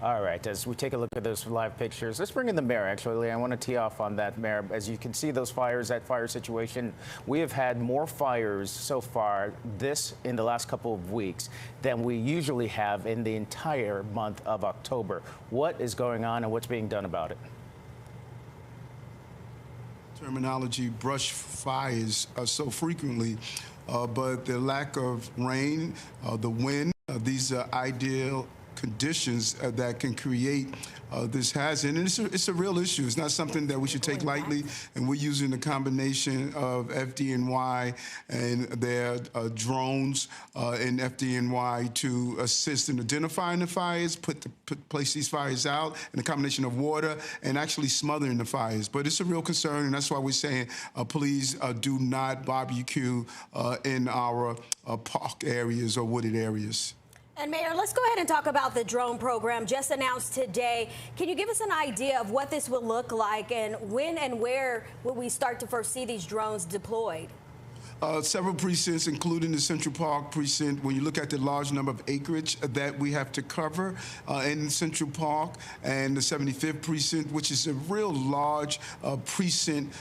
All right, as we take a look at those live pictures, let's bring in the mayor, actually. I want to tee off on that, Mayor. As you can see those fires, that fire situation, we have had more fires so far in the last couple of weeks than we usually have in the entire month of October. What is going on and what's being done about it? Terminology, brush fires so frequently, but the lack of rain, the wind, these are ideal conditions that can create this hazard. And it's a real issue. It's not something that we should take lightly. And we're using a combination of FDNY and their drones in FDNY to assist in identifying the fires, place these fires out, and a combination of water and actually smothering the fires. But it's a real concern, and that's why we're saying please do not barbecue in our park areas or wooded areas. And Mayor, let's go ahead and talk about the drone program just announced today. Can you give us an idea of what this will look like, and when and where will we start to first see these drones deployed? Several precincts, including the Central Park precinct, when you look at the large number of acreage that we have to cover in Central Park, and the 75th precinct, which is a real large precinct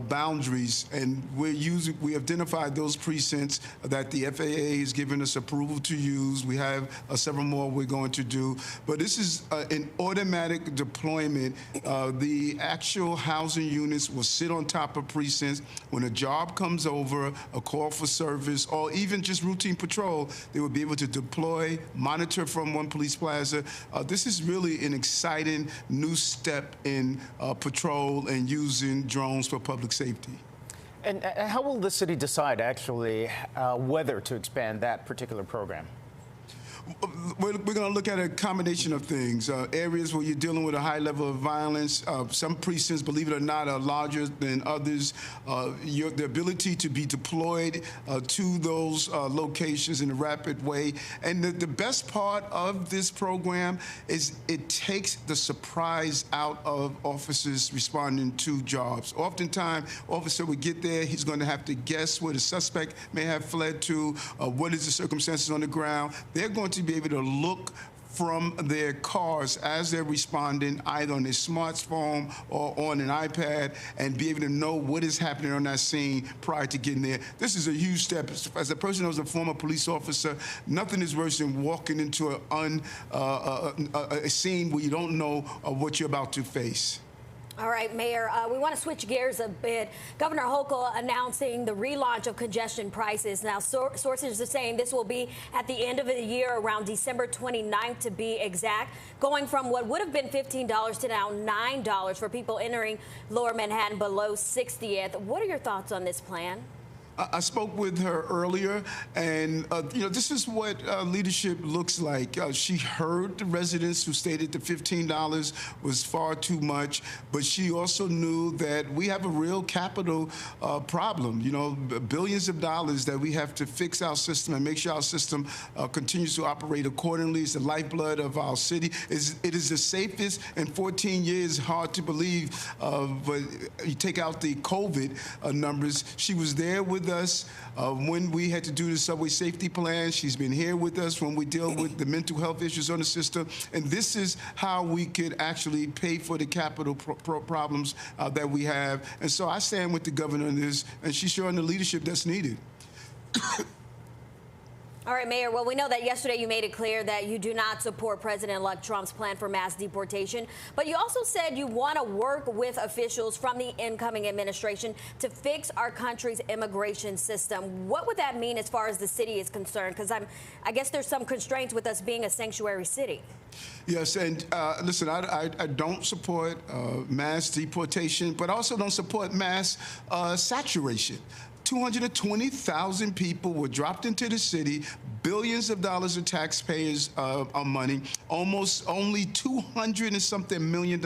boundaries. And we identified those precincts that the FAA has given us approval to use. We have several more we're going to do. But this is an automatic deployment. The actual housing units will sit on top of precincts. When a job comes over, a call for service, or even just routine patrol, they will be able to deploy, monitor from one police plaza. This is really an exciting new step in patrol and using drones for public safety. And how will the city decide, actually, whether to expand that particular program? We're going to look at a combination of things. Areas where you're dealing with a high level of violence. Some precincts, believe it or not, are larger than others. The ability to be deployed to those locations in a rapid way. And the best part of this program is it takes the surprise out of officers responding to jobs. Oftentimes, officer would get there, he's going to have to guess where the suspect may have fled to, what is the circumstances on the ground. They're going to be able to look from their cars as they're responding, either on their smartphone or on an iPad, and be able to know what is happening on that scene prior to getting there. This is a huge step. As a person who was a former police officer, nothing is worse than walking into a scene where you don't know what you're about to face. All right, Mayor, we want to switch gears a bit. Governor Hochul announcing the relaunch of congestion prices. Now, sources are saying this will be at the end of the year, around December 29th to be exact, going from what would have been $15 to now $9 for people entering Lower Manhattan below 60th. What are your thoughts on this plan? I spoke with her earlier, and this is what leadership looks like. She heard the residents who stated the $15 was far too much, but she also knew that we have a real capital problem. Billions of dollars that we have to fix our system and make sure our system continues to operate accordingly. It's the lifeblood of our city. It is the safest in 14 years. Hard to believe, but you take out the COVID numbers. She was there with us when we had to do the subway safety plan. She's been here with us when we deal with the mental health issues on the system. And this is how we could actually pay for the capital problems that we have. And so I stand with the governor on this, and she's showing the leadership that's needed. All right, Mayor, well, we know that yesterday you made it clear that you do not support President-elect Trump's plan for mass deportation, but you also said you want to work with officials from the incoming administration to fix our country's immigration system. What would that mean as far as the city is concerned? Because I guess there's some constraints with us being a sanctuary city. Yes, and listen, I don't support mass deportation, but I also don't support mass saturation. 220,000 people were dropped into the city, billions of dollars of taxpayers' money, almost only $200 and something million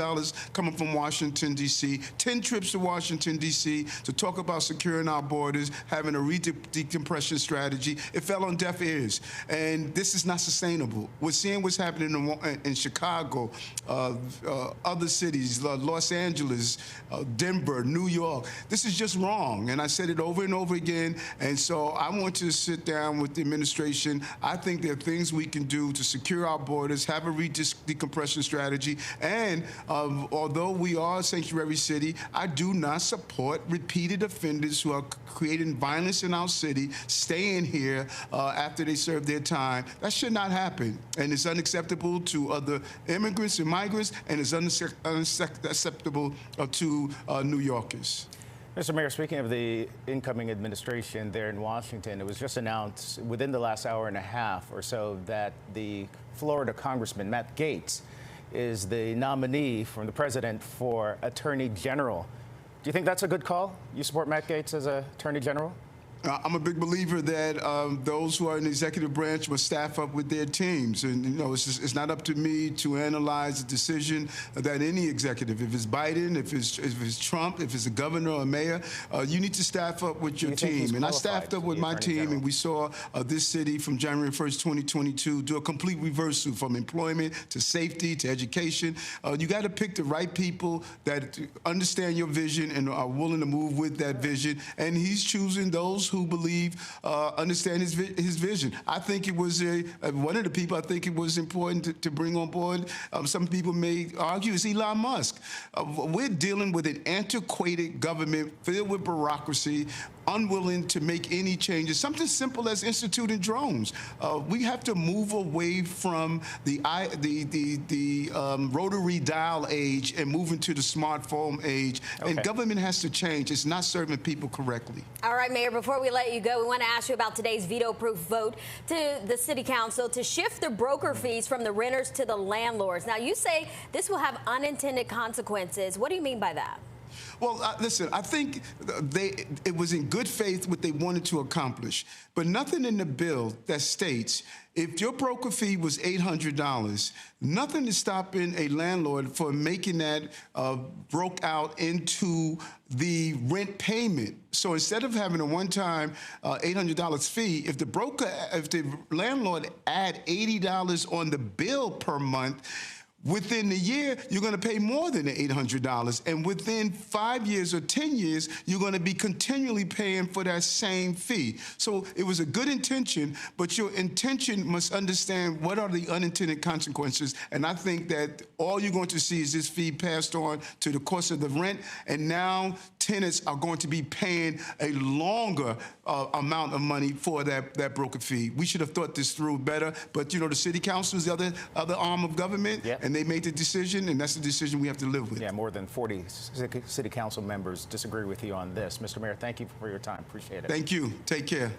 coming from Washington, D.C., 10 trips to Washington, D.C. to talk about securing our borders, having a decompression strategy. It fell on deaf ears, and this is not sustainable. We're seeing what's happening in Chicago, other cities, Los Angeles, Denver, New York. This is just wrong, and I said it over and and over again. And so I want to sit down with the administration. I think there are things we can do to secure our borders, have a decompression strategy. And although we are a sanctuary city, I do not support repeated offenders who are creating violence in our city, staying here after they serve their time. That should not happen. And it's unacceptable to other immigrants and migrants, and it's unacceptable to New Yorkers. Mr. Mayor, speaking of the incoming administration there in Washington, it was just announced within the last hour and a half or so that the Florida Congressman Matt Gaetz is the nominee from the president for Attorney General. Do you think that's a good call? You support Matt Gaetz as Attorney General? I'm a big believer that those who are in the executive branch must staff up with their teams. And, you know, it's not up to me to analyze the decision that any executive, if it's Biden, if it's Trump, if it's a governor or a mayor, you need to staff up with your team. And I staffed up with my team, and we saw this city from January 1st, 2022, do a complete reversal from employment to safety to education. You got to pick the right people that understand your vision and are willing to move with that vision. And he's choosing those who believe, understand his vision. I think it was one of the people I think it was important to bring on board. Some people may argue is Elon Musk. We're dealing with an antiquated government filled with bureaucracy, unwilling to make any changes. Something simple as instituting drones. We have to move away from the rotary dial age and move into the smartphone age. Okay. And government has to change. It's not serving people correctly. All right, Mayor, before we let you go, we want to ask you about today's veto-proof vote to the City Council to shift the broker fees from the renters to the landlords. Now, you say this will have unintended consequences. What do you mean by that? Well, listen, I think it was in good faith what they wanted to accomplish, but nothing in the bill that states if your broker fee was $800, nothing is stopping a landlord from making that broke out into the rent payment. So instead of having a one-time $800 fee, if the landlord add $80 on the bill per month, within the year, you're going to pay more than the $800. And within 5 years or 10 years, you're going to be continually paying for that same fee. So it was a good intention, but your intention must understand what are the unintended consequences. And I think that all you're going to see is this fee passed on to the cost of the rent. And now tenants are going to be paying a longer amount of money for that broker fee. We should have thought this through better. But, you know, the city council is the other arm of government. Yep. And they made the decision, and that's the decision we have to live with. Yeah, more than 40 city council members disagree with you on this. Mr. Mayor, thank you for your time. Appreciate it. Thank you. Take care.